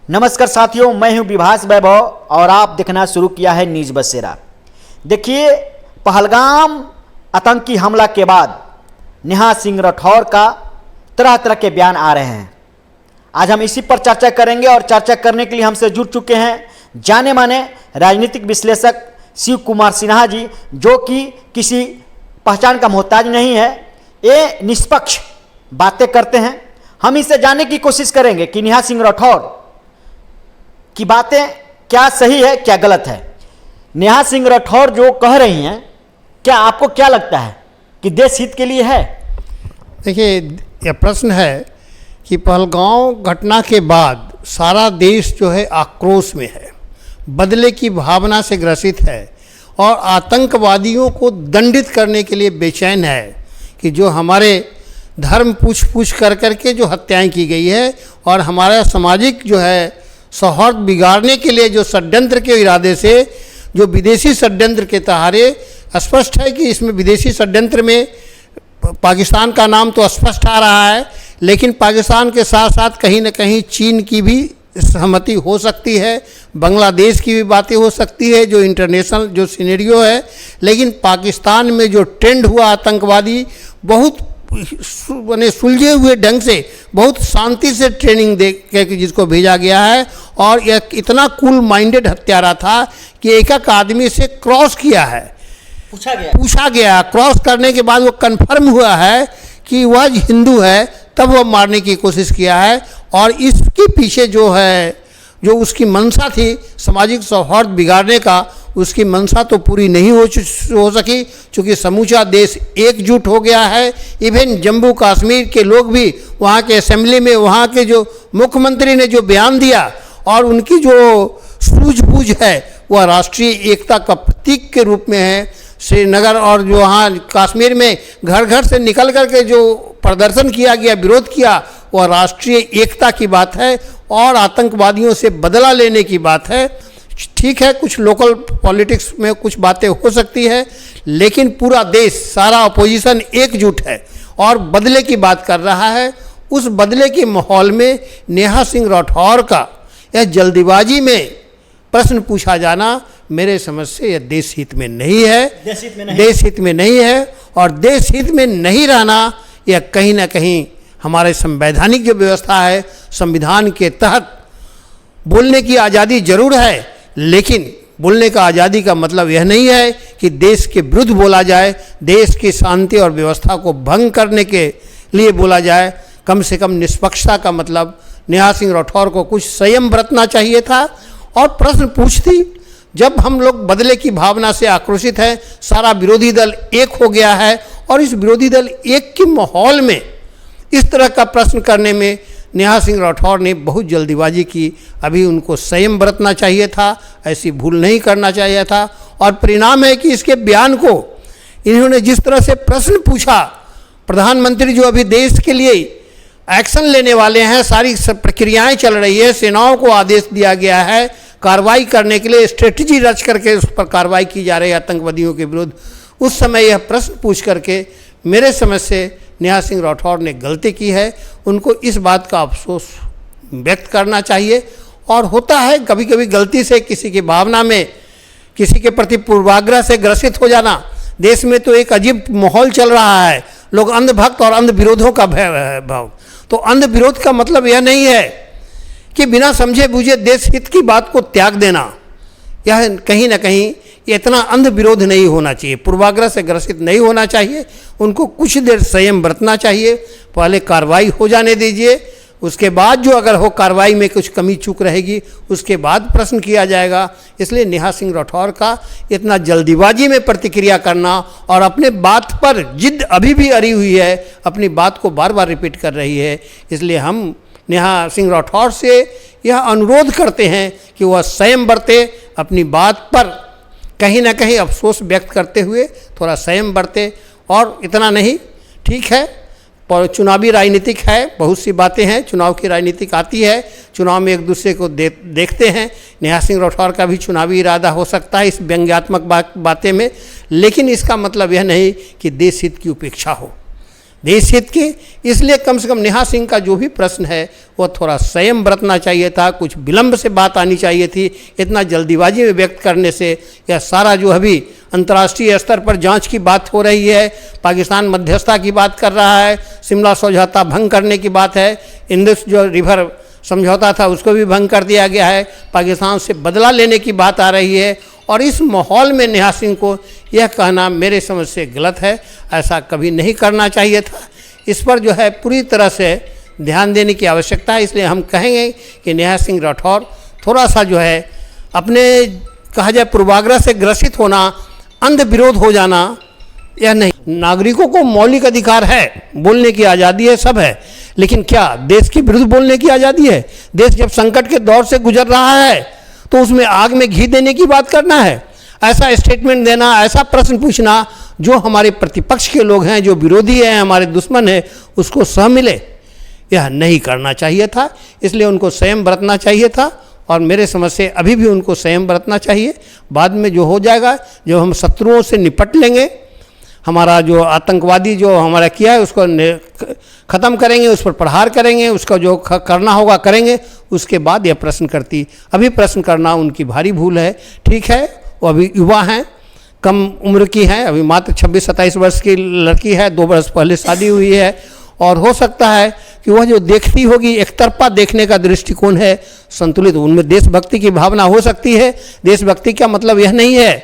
नमस्कार साथियों, मैं हूं विभास वैभव और आप देखना शुरू किया है न्यूज़ बसेरा। देखिए, पहलगाम आतंकी हमला के बाद नेहा सिंह राठौर का तरह तरह के बयान आ रहे हैं। आज हम इसी पर चर्चा करेंगे और चर्चा करने के लिए हमसे जुड़ चुके हैं जाने माने राजनीतिक विश्लेषक शिव कुमार सिन्हा जी, जो कि किसी पहचान का मोहताज नहीं है। ये निष्पक्ष बातें करते हैं। हम इससे जानने की कोशिश करेंगे कि नेहा सिंह राठौर की बातें क्या सही है, क्या गलत है। नेहा सिंह राठौर जो कह रही हैं, क्या आपको क्या लगता है कि देश हित के लिए है? देखिए, यह प्रश्न है कि पहलगांव घटना के बाद सारा देश जो है आक्रोश में है, बदले की भावना से ग्रसित है और आतंकवादियों को दंडित करने के लिए बेचैन है कि जो हमारे धर्म पूछ कर के जो हत्याएं की गई है और हमारा सामाजिक जो है सौहार्द बिगाड़ने के लिए जो षड्यंत्र के इरादे से जो विदेशी षड्यंत्र के सहारे, स्पष्ट है कि इसमें विदेशी षड्यंत्र में पाकिस्तान का नाम तो स्पष्ट आ रहा है, लेकिन पाकिस्तान के साथ साथ कहीं न कहीं चीन की भी सहमति हो सकती है, बांग्लादेश की भी बातें हो सकती है, जो इंटरनेशनल जो सिनेरियो है। लेकिन पाकिस्तान में जो ट्रेंड हुआ आतंकवादी बहुत सुलझे हुए ढंग से, बहुत शांति से ट्रेनिंग दे के जिसको भेजा गया है, और यह इतना कूल माइंडेड हत्यारा था कि एक एक आदमी से क्रॉस किया है, पूछा गया। क्रॉस करने के बाद वो कंफर्म हुआ है कि वह हिंदू है, तब वह मारने की कोशिश किया है। और इसके पीछे जो है, जो उसकी मंशा थी सामाजिक सौहार्द बिगाड़ने का, उसकी मंशा तो पूरी नहीं हो सकी, क्योंकि समूचा देश एकजुट हो गया है। इवन जम्मू कश्मीर के लोग भी वहाँ के असेंबली में, वहाँ के जो मुख्यमंत्री ने जो बयान दिया और उनकी जो सूझबूझ है वह राष्ट्रीय एकता का प्रतीक के रूप में है। श्रीनगर और जो वहाँ कश्मीर में घर घर से निकल करके जो प्रदर्शन किया गया, विरोध किया, वह राष्ट्रीय एकता की बात है और आतंकवादियों से बदला लेने की बात है। ठीक है, कुछ लोकल पॉलिटिक्स में कुछ बातें हो सकती है, लेकिन पूरा देश, सारा अपोजिशन एकजुट है और बदले की बात कर रहा है। उस बदले के माहौल में नेहा सिंह राठौर का यह जल्दीबाजी में प्रश्न पूछा जाना मेरे समझ से यह देश हित में नहीं है, देश हित में नहीं है। और देश हित में नहीं रहना यह कहीं ना कहीं हमारे संवैधानिक जो व्यवस्था है, संविधान के तहत बोलने की आज़ादी जरूर है, लेकिन बोलने का आज़ादी का मतलब यह नहीं है कि देश के विरुद्ध बोला जाए, देश की शांति और व्यवस्था को भंग करने के लिए बोला जाए। कम से कम निष्पक्षता का मतलब नेहा सिंह राठौर को कुछ संयम बरतना चाहिए था और प्रश्न पूछती। जब हम लोग बदले की भावना से आक्रोशित हैं, सारा विरोधी दल एक हो गया है और इस विरोधी दल एक के माहौल में इस तरह का प्रश्न करने में नेहा सिंह राठौर ने बहुत जल्दीबाजी की। अभी उनको संयम बरतना चाहिए था, ऐसी भूल नहीं करना चाहिए था। और परिणाम है कि इसके बयान को इन्होंने जिस तरह से प्रश्न पूछा, प्रधानमंत्री जो अभी देश के लिए एक्शन लेने वाले हैं, सारी प्रक्रियाएं चल रही है, सेनाओं को आदेश दिया गया है कार्रवाई करने के लिए, स्ट्रेटजी रच करके उस पर कार्रवाई की जा रही है आतंकवादियों के विरुद्ध। उस समय यह प्रश्न पूछ करके मेरे समझ से नेहा सिंह राठौर ने गलती की है। उनको इस बात का अफसोस व्यक्त करना चाहिए। और होता है कभी कभी गलती से किसी की भावना में, किसी के प्रति पूर्वाग्रह से ग्रसित हो जाना। देश में तो एक अजीब माहौल चल रहा है, लोग अंधभक्त और अंध विरोधों का भाव। तो अंध विरोध का मतलब यह नहीं है कि बिना समझे बूझे देश हित की बात को त्याग देना। यह कहीं ना कहीं इतना अंध विरोध नहीं होना चाहिए, पूर्वाग्रह से ग्रसित नहीं होना चाहिए। उनको कुछ देर संयम बरतना चाहिए, पहले कार्रवाई हो जाने दीजिए, उसके बाद जो अगर हो कार्रवाई में कुछ कमी चूक रहेगी उसके बाद प्रश्न किया जाएगा। इसलिए नेहा सिंह राठौर का इतना जल्दीबाजी में प्रतिक्रिया करना और अपने बात पर जिद अभी भी अड़ी हुई है, अपनी बात को बार बार रिपीट कर रही है। इसलिए हम नेहा सिंह राठौर से यह अनुरोध करते हैं कि वह संयम बरते, अपनी बात पर कहीं ना कहीं अफसोस व्यक्त करते हुए थोड़ा संयम बरते। और इतना नहीं, ठीक है, पर चुनावी राजनीतिक है, बहुत सी बातें हैं, चुनाव की राजनीतिक आती है, चुनाव में एक दूसरे को देखते हैं। नेहा सिंह राठौर का भी चुनावी इरादा हो सकता है इस व्यंग्यात्मक बातें में, लेकिन इसका मतलब यह नहीं कि देश हित की उपेक्षा हो। देश हित की। इसलिए कम से कम नेहा सिंह का जो भी प्रश्न है वो थोड़ा संयम बरतना चाहिए था, कुछ विलंब से बात आनी चाहिए थी। इतना जल्दीबाजी में व्यक्त करने से यह सारा जो अभी अंतर्राष्ट्रीय स्तर पर जांच की बात हो रही है, पाकिस्तान मध्यस्थता की बात कर रहा है, शिमला समझौता भंग करने की बात है, इंडस जो रिवर समझौता था उसको भी भंग कर दिया गया है, पाकिस्तान से बदला लेने की बात आ रही है। और इस माहौल में नेहा सिंह को यह कहना मेरे समझ से गलत है, ऐसा कभी नहीं करना चाहिए था। इस पर जो है पूरी तरह से ध्यान देने की आवश्यकता है। इसलिए हम कहेंगे कि नेहा सिंह राठौर थोड़ा सा जो है अपने कहा जाए पूर्वाग्रह से ग्रसित होना, अंध विरोध हो जाना, यह नहीं। नागरिकों को मौलिक अधिकार है, बोलने की आज़ादी है, सब है, लेकिन क्या देश के विरुद्ध बोलने की आज़ादी है? देश जब संकट के दौर से गुजर रहा है तो उसमें आग में घी देने की बात करना है? ऐसा स्टेटमेंट देना, ऐसा प्रश्न पूछना जो हमारे प्रतिपक्ष के लोग हैं, जो विरोधी हैं, हमारे दुश्मन हैं, उसको सह मिले, यह नहीं करना चाहिए था। इसलिए उनको संयम बरतना चाहिए था और मेरे समझ से अभी भी उनको संयम बरतना चाहिए। बाद में जो हो जाएगा, जब हम शत्रुओं से निपट लेंगे, हमारा जो आतंकवादी जो हमारा किया है उसको ख़त्म करेंगे, उस पर प्रहार करेंगे, उसका जो करना होगा करेंगे, उसके बाद यह प्रश्न करती। अभी प्रश्न करना उनकी भारी भूल है। ठीक है, वो अभी युवा हैं, कम उम्र की हैं, अभी मात्र 26-27 वर्ष की लड़की है, 2 वर्ष पहले शादी हुई है, और हो सकता है कि वह जो देखती होगी, एक तरफा देखने का दृष्टिकोण है संतुलित, उनमें देशभक्ति की भावना हो सकती है। देशभक्ति का मतलब यह नहीं है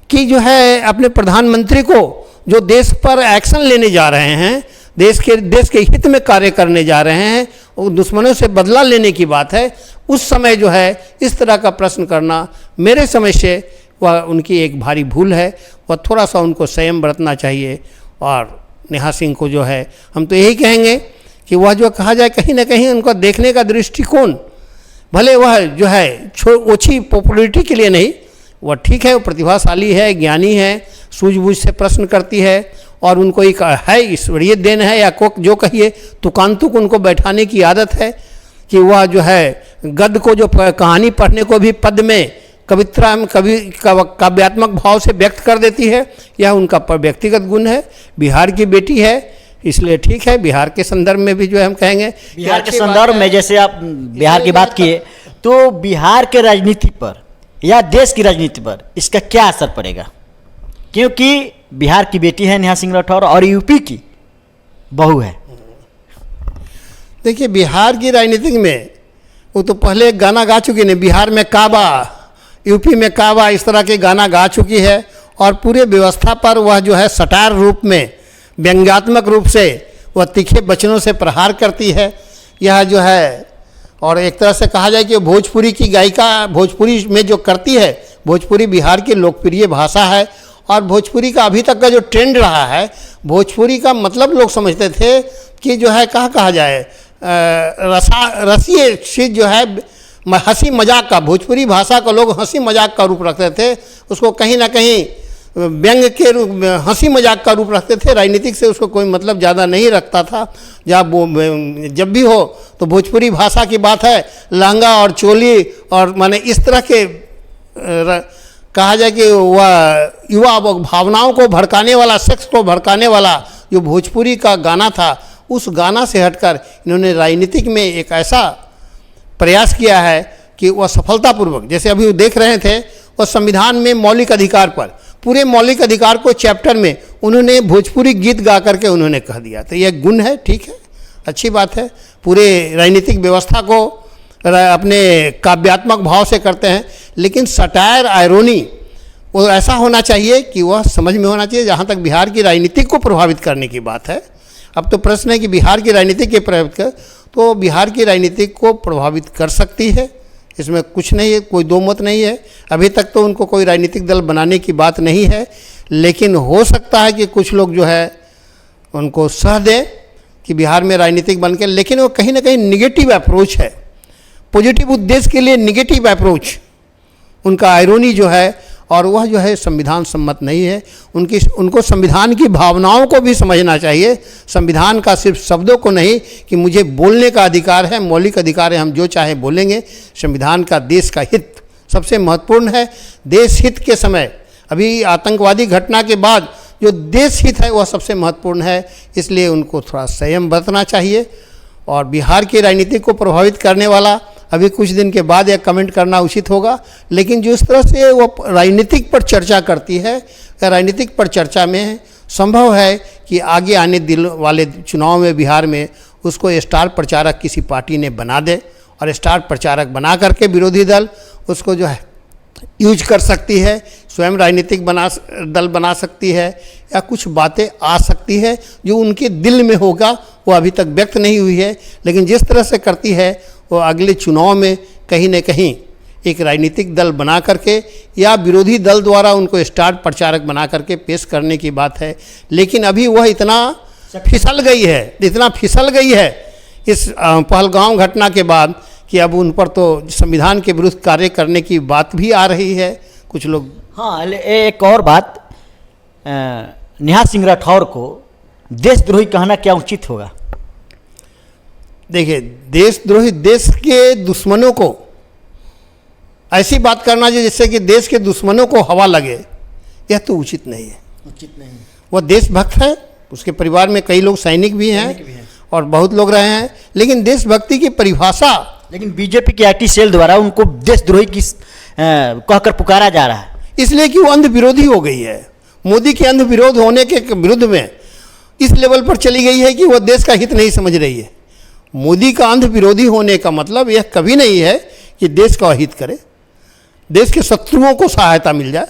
कि जो है अपने प्रधानमंत्री को जो देश पर एक्शन लेने जा रहे हैं, देश के हित में कार्य करने जा रहे हैं, वो दुश्मनों से बदला लेने की बात है। उस समय जो है इस तरह का प्रश्न करना मेरे समझ से वह उनकी एक भारी भूल है। वह थोड़ा सा उनको संयम बरतना चाहिए। और नेहा सिंह को जो है हम तो यही कहेंगे कि वह जो कहा जाए कहीं ना कहीं उनको देखने का दृष्टिकोण, भले वह जो है ओछी पॉपुलरिटी के लिए नहीं, वह ठीक है, वो प्रतिभाशाली है, ज्ञानी है, सूझबूझ से प्रश्न करती है, और उनको एक है ईश्वरीय देन है या को जो कहिए तुकांतुक उनको बैठाने की आदत है कि वह जो है गद्य को जो कहानी पढ़ने को भी पद में कविता में कवि काव्यात्मक भाव से व्यक्त कर देती है। यह उनका व्यक्तिगत गुण है। बिहार की बेटी है, इसलिए ठीक है। बिहार के संदर्भ में भी जो है हम कहेंगे, बिहार के संदर्भ में जैसे आप बिहार की बात किए, तो बिहार के राजनीति पर या देश की राजनीति पर इसका क्या असर पड़ेगा? क्योंकि बिहार की बेटी है नेहा सिंह राठौर और यूपी की बहू है। देखिए, बिहार की राजनीति में वो तो पहले गाना गा चुकी ने, बिहार में काबा, यूपी में काबा, इस तरह के गाना गा चुकी है। और पूरे व्यवस्था पर वह जो है सटार रूप में, व्यंग्यात्मक रूप से वह तीखे वचनों से प्रहार करती है। यह जो है, और एक तरह से कहा जाए कि भोजपुरी की गायिका, भोजपुरी में जो करती है, भोजपुरी बिहार की लोकप्रिय भाषा है। और भोजपुरी का अभी तक का जो ट्रेंड रहा है, भोजपुरी का मतलब लोग समझते थे कि जो है कहा जाए रसीय चीज़ जो है, हंसी मजाक का, भोजपुरी भाषा को लोग हंसी मजाक का रूप रखते थे, उसको कहीं ना कहीं व्यंग के रूप में, हंसी मजाक का रूप रखते थे। राजनीतिक से उसको कोई मतलब ज़्यादा नहीं रखता था। जब भी हो तो भोजपुरी भाषा की बात है, लहंगा और चोली और माने इस तरह के कहा जाए कि वह युवा भावनाओं को भड़काने वाला, सेक्स को भड़काने वाला जो भोजपुरी का गाना था, उस गाना से हटकर इन्होंने राजनीतिक में एक ऐसा प्रयास किया है कि वह सफलतापूर्वक, जैसे अभी देख रहे थे, वह संविधान में मौलिक अधिकार पर, पूरे मौलिक अधिकार को चैप्टर में उन्होंने भोजपुरी गीत गा करके उन्होंने कह दिया। तो यह गुण है, ठीक है, अच्छी बात है। पूरे राजनीतिक व्यवस्था को अपने काव्यात्मक भाव से करते हैं, लेकिन सटायर, आयरोनी वो ऐसा होना चाहिए कि वह समझ में होना चाहिए। जहाँ तक बिहार की राजनीति को प्रभावित करने की बात है, अब तो प्रश्न है कि बिहार की राजनीति के प्रभावित कर, तो बिहार की राजनीति को प्रभावित कर सकती है, इसमें कुछ नहीं है, कोई दो मत नहीं है। अभी तक तो उनको कोई राजनीतिक दल बनाने की बात नहीं है, लेकिन हो सकता है कि कुछ लोग जो है उनको सह दें कि बिहार में राजनीतिक बन के, लेकिन वो कहीं ना कहीं निगेटिव अप्रोच है, पॉजिटिव उद्देश्य के लिए निगेटिव अप्रोच उनका, आयरोनी जो है, और वह जो है संविधान सम्मत नहीं है। उनको संविधान की भावनाओं को भी समझना चाहिए, संविधान का सिर्फ शब्दों को नहीं कि मुझे बोलने का अधिकार है, मौलिक अधिकार है, हम जो चाहे बोलेंगे। संविधान का देश का हित सबसे महत्वपूर्ण है। देश हित के समय, अभी आतंकवादी घटना के बाद जो देश हित है वह सबसे महत्वपूर्ण है, इसलिए उनको थोड़ा संयम बरतना चाहिए। और बिहार की राजनीति को प्रभावित करने वाला अभी कुछ दिन के बाद यह कमेंट करना उचित होगा, लेकिन जिस तरह से वो राजनीतिक पर चर्चा करती है, राजनीतिक पर चर्चा में संभव है कि आगे आने दिल वाले चुनाव में बिहार में उसको स्टार प्रचारक किसी पार्टी ने बना दे और स्टार प्रचारक बना करके विरोधी दल उसको जो है यूज कर सकती है, स्वयं राजनीतिक दल बना सकती है, या कुछ बातें आ सकती है जो उनके दिल में होगा, वो अभी तक व्यक्त नहीं हुई है। लेकिन जिस तरह से करती है वो अगले चुनाव में कहीं न कहीं एक राजनीतिक दल बना करके या विरोधी दल द्वारा उनको स्टार प्रचारक बना करके पेश करने की बात है। लेकिन अभी वह इतना फिसल गई है इस पहलगाम घटना के बाद कि अब उन पर तो संविधान के विरुद्ध कार्य करने की बात भी आ रही है कुछ लोग। हाँ, एक और बात, नेहा सिंह राठौर को देशद्रोही कहना क्या उचित होगा? देखिए, देशद्रोही, देश के दुश्मनों को ऐसी बात करना जो जिससे कि देश के दुश्मनों को हवा लगे, यह तो उचित नहीं है। वह देशभक्त है, उसके परिवार में कई लोग सैनिक भी हैं और बहुत लोग रहे हैं, लेकिन देशभक्ति की परिभाषा, लेकिन बीजेपी के आईटी सेल द्वारा उनको देशद्रोही की कहकर पुकारा जा रहा है, इसलिए कि वो अंध विरोधी हो गई है। मोदी के अंध विरोध होने के विरुद्ध में इस लेवल पर चली गई है कि वह देश का हित नहीं समझ रही है। मोदी का अंध विरोधी होने का मतलब यह कभी नहीं है कि देश का हित करे, देश के शत्रुओं को सहायता मिल जाए।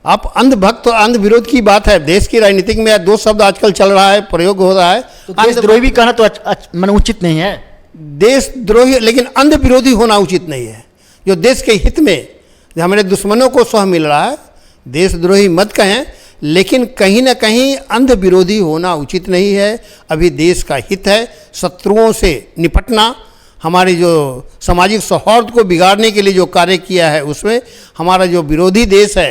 आप अंधभक्त और अंध विरोध की बात है, देश की राजनीतिक में दो शब्द आजकल चल रहा है, प्रयोग हो रहा है, तो देशद्रोही भी कहना तो मन उचित नहीं है। देशद्रोही, लेकिन अंध विरोधी होना उचित नहीं है। जो देश के हित में जो हमारे दुश्मनों को सह मिल रहा है, देशद्रोही मत कहें, लेकिन कहीं ना कहीं अंध विरोधी होना उचित नहीं है। अभी देश का हित है, शत्रुओं से निपटना, हमारे जो सामाजिक सौहार्द को बिगाड़ने के लिए जो कार्य किया है उसमें हमारा जो विरोधी देश है,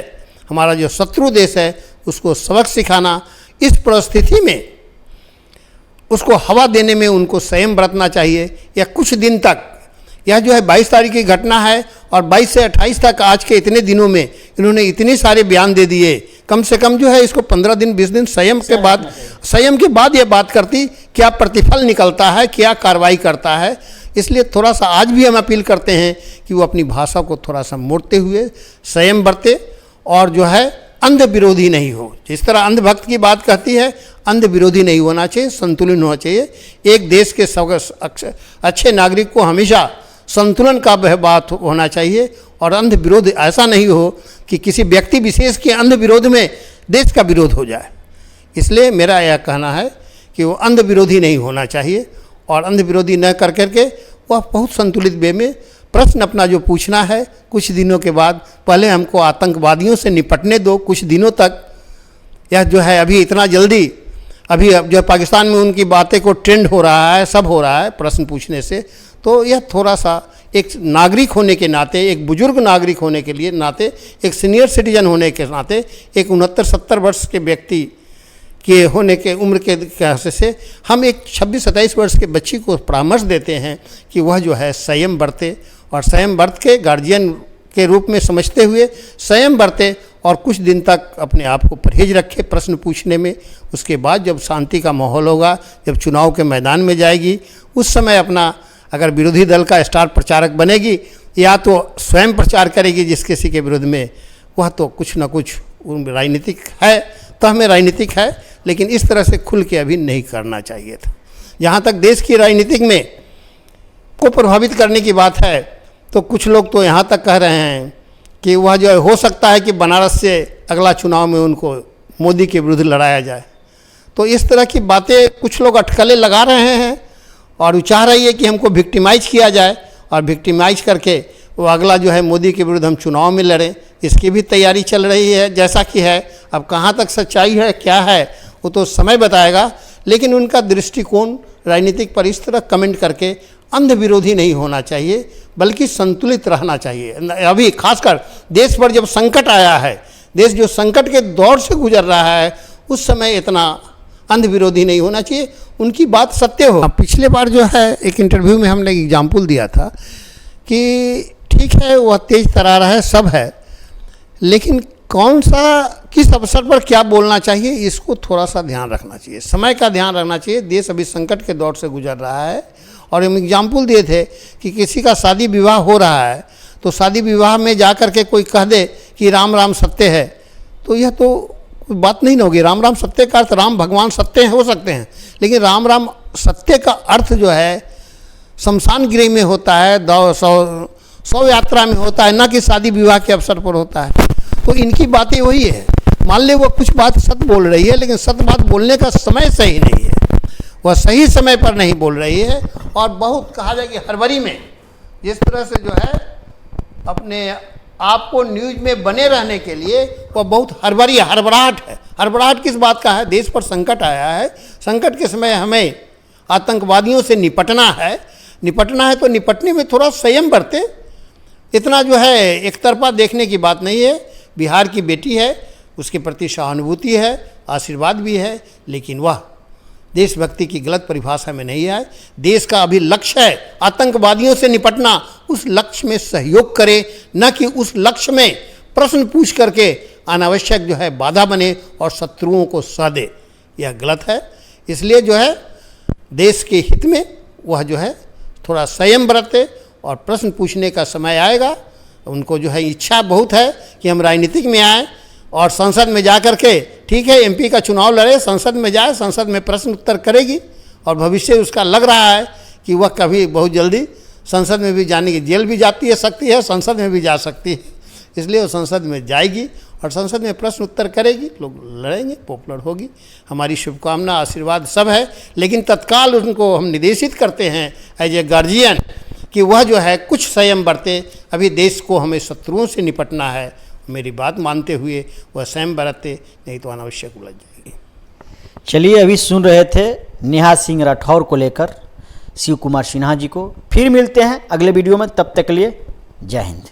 हमारा जो शत्रु देश है, उसको सबक सिखाना, इस परिस्थिति में उसको हवा देने में उनको संयम बरतना चाहिए। या कुछ दिन तक, यह जो है 22 तारीख की घटना है और 22 से 28 तक आज के इतने दिनों में इन्होंने इतने सारे बयान दे दिए, कम से कम जो है इसको 15 दिन 20 दिन संयम के बाद यह बात करती क्या प्रतिफल निकलता है, क्या कार्रवाई करता है। इसलिए थोड़ा सा आज भी हम अपील करते हैं कि वो अपनी भाषा को थोड़ा सा मोड़ते हुए संयम बरते और जो है अंध विरोधी नहीं हो। जिस तरह अंधभक्त की बात कहती है, अंध विरोधी नहीं होना चाहिए, संतुलन होना चाहिए। एक देश के अच्छे नागरिक को हमेशा संतुलन का बात होना चाहिए और अंध विरोध ऐसा नहीं हो कि किसी व्यक्ति विशेष के अंध विरोध में देश का विरोध हो जाए। इसलिए मेरा यह कहना है कि वो अंध विरोधी नहीं होना चाहिए और अंध विरोधी न कर करके वह बहुत संतुलित वे में प्रश्न अपना जो पूछना है, कुछ दिनों के बाद, पहले हमको आतंकवादियों से निपटने दो कुछ दिनों तक। यह जो है अभी इतना जल्दी, अभी जो पाकिस्तान में उनकी बातें को ट्रेंड हो रहा है, सब हो रहा है प्रश्न पूछने से, तो यह थोड़ा सा एक नागरिक होने के नाते, एक बुजुर्ग नागरिक होने के लिए नाते, एक सीनियर सिटीजन होने के नाते, एक 69-70 वर्ष के व्यक्ति के होने के उम्र के हिसाब से हम एक 26-27 वर्ष के बच्ची को परामर्श देते हैं कि वह जो है संयम बरते और संयम बरत के गार्जियन के रूप में समझते हुए संयम बरते और कुछ दिन तक अपने आप को परहेज रखे प्रश्न पूछने में। उसके बाद जब शांति का माहौल होगा, जब चुनाव के मैदान में जाएगी, उस समय अपना अगर विरोधी दल का स्टार प्रचारक बनेगी या तो स्वयं प्रचार करेगी जिस किसी के विरुद्ध में, वह तो कुछ ना कुछ राजनीतिक है, तो हमें राजनीतिक है, लेकिन इस तरह से खुल के अभी नहीं करना चाहिए था। जहाँ तक देश की राजनीतिक में को प्रभावित करने की बात है, तो कुछ लोग तो यहाँ तक कह रहे हैं कि वह जो है हो सकता है कि बनारस से अगला चुनाव में उनको मोदी के विरुद्ध लड़ाया जाए। तो इस तरह की बातें कुछ लोग अटकलें लगा रहे हैं और वो चाह रही है कि हमको विक्टिमाइज किया जाए और विक्टिमाइज करके वो अगला जो है मोदी के विरुद्ध हम चुनाव में लड़ें, इसकी भी तैयारी चल रही है जैसा कि है। अब कहाँ तक सच्चाई है, क्या है, वो तो समय बताएगा, लेकिन उनका दृष्टिकोण राजनीतिक पर इस तरह कमेंट करके अंध विरोधी नहीं होना चाहिए, बल्कि संतुलित रहना चाहिए। अभी खासकर देश पर जब संकट आया है, देश जो संकट के दौर से गुजर रहा है, उस समय इतना अंध विरोधी नहीं होना चाहिए, उनकी बात सत्य हो। पिछले बार जो है एक इंटरव्यू में हमने एग्जाम्पल दिया था कि ठीक है वह तेज तरार है, सब है, लेकिन कौन सा किस अवसर पर क्या बोलना चाहिए, इसको थोड़ा सा ध्यान रखना चाहिए, समय का ध्यान रखना चाहिए। देश अभी संकट के दौर से गुजर रहा है। और हम एग्जाम्पल दिए थे कि किसी का शादी विवाह हो रहा है तो शादी विवाह में जा कर के कोई कह दे कि राम राम सत्य है, तो यह तो कोई बात नहीं होगी। राम राम सत्य का अर्थ राम भगवान सत्य हो सकते हैं, लेकिन राम राम सत्य का अर्थ जो है शमशान गृह में होता है, शव यात्रा में होता है, न कि शादी विवाह के अवसर पर होता है। तो इनकी बातें वही है। मान ले वो कुछ बात सत्य बोल रही है, लेकिन सत्य बात बोलने का समय सही नहीं है, वह सही समय पर नहीं बोल रही है। और बहुत कहा जाए कि हड़बड़ी में जिस तरह से जो है अपने आपको न्यूज में बने रहने के लिए वह बहुत हड़बड़ाहट है। हड़बड़ाहट किस बात का है? देश पर संकट आया है, संकट के समय हमें आतंकवादियों से निपटना है तो निपटने में थोड़ा संयम बरते। इतना जो है एक तरफा देखने की बात नहीं है। बिहार की बेटी है, उसके प्रति सहानुभूति है, आशीर्वाद भी है, लेकिन वह देशभक्ति की गलत परिभाषा में नहीं आए। देश का अभी लक्ष्य है आतंकवादियों से निपटना, उस लक्ष्य में सहयोग करे, न कि उस लक्ष्य में प्रश्न पूछ करके अनावश्यक जो है बाधा बने और शत्रुओं को सह दे। यह गलत है। इसलिए जो है देश के हित में वह जो है थोड़ा संयम बरते और प्रश्न पूछने का समय आएगा। उनको जो है इच्छा बहुत है कि हम राजनीतिक में आए और संसद में जा कर के, ठीक है एमपी का चुनाव लड़े, संसद में जाए, संसद में प्रश्न उत्तर करेगी और भविष्य उसका लग रहा है कि वह कभी बहुत जल्दी संसद में भी जाने की, जेल भी जाती है सकती है, संसद में भी जा सकती है। इसलिए वो संसद में जाएगी और संसद में प्रश्न उत्तर करेगी, लोग लड़ेंगे, पॉपुलर होगी। हमारी शुभकामना आशीर्वाद सब है, लेकिन तत्काल उनको हम निर्देशित करते हैं एज ए गार्जियन कि वह जो है कुछ संयम बरते। अभी देश को हमें शत्रुओं से निपटना है, मेरी बात मानते हुए वह संयम बरते, नहीं तो अनावश्यक उलझ जाएगी। चलिए, अभी सुन रहे थे नेहा सिंह राठौर को लेकर शिव कुमार सिन्हा जी को। फिर मिलते हैं अगले वीडियो में, तब तक के लिए जय हिंद।